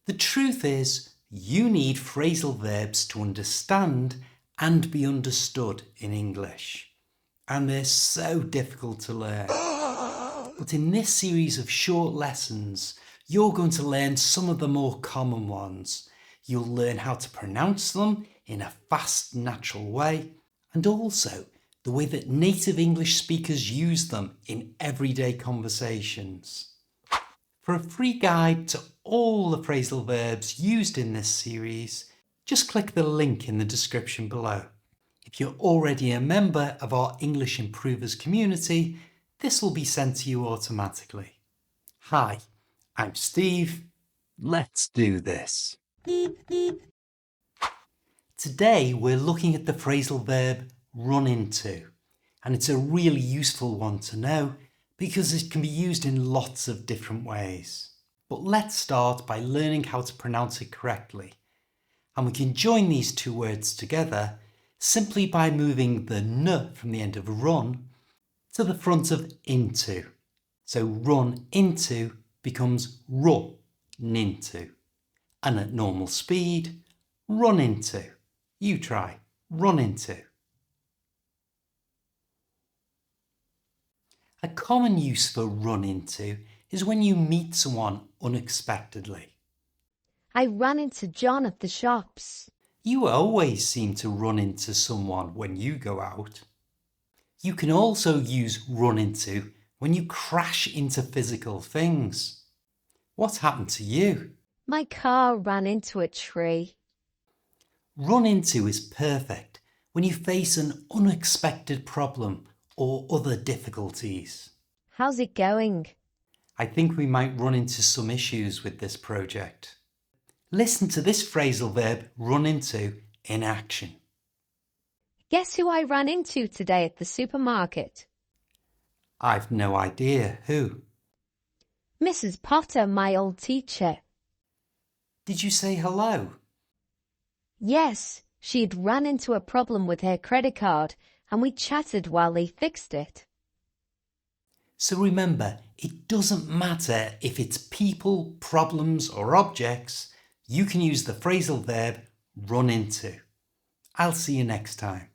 The truth is, you need phrasal verbs to understand and be understood in English. And they're so difficult to learn. But in this series of short lessons, you're going to learn some of the more common ones. You'll learn how to pronounce them in a fast, natural way, and also the way that native English speakers use them in everyday conversations. For a free guide to all the phrasal verbs used in this series, just click the link in the description below. If you're already a member of our English Improvers community, this will be sent to you automatically. Hi, I'm Steve. Let's do this. Today we're looking at the phrasal verb run into, and it's a really useful one to know because it can be used in lots of different ways. But let's start by learning how to pronounce it correctly. And we can join these two words together simply by moving the n from the end of run to the front of into. So run into becomes run into. And at normal speed, run into. You try, run into. A common use for run into is when you meet someone unexpectedly. I ran into John at the shops. You always seem to run into someone when you go out. You can also use run into when you crash into physical things. What happened to you? My car ran into a tree. Run into is perfect when you face an unexpected problem or other difficulties. How's it going? I think we might run into some issues with this project. Listen to this phrasal verb run into in action. Guess who I ran into today at the supermarket? I've no idea who. Mrs. Potter, my old teacher. Did you say hello? Yes, she'd ran into a problem with her credit card and we chatted while they fixed it. So remember, it doesn't matter if it's people, problems or objects, you can use the phrasal verb run into. I'll see you next time.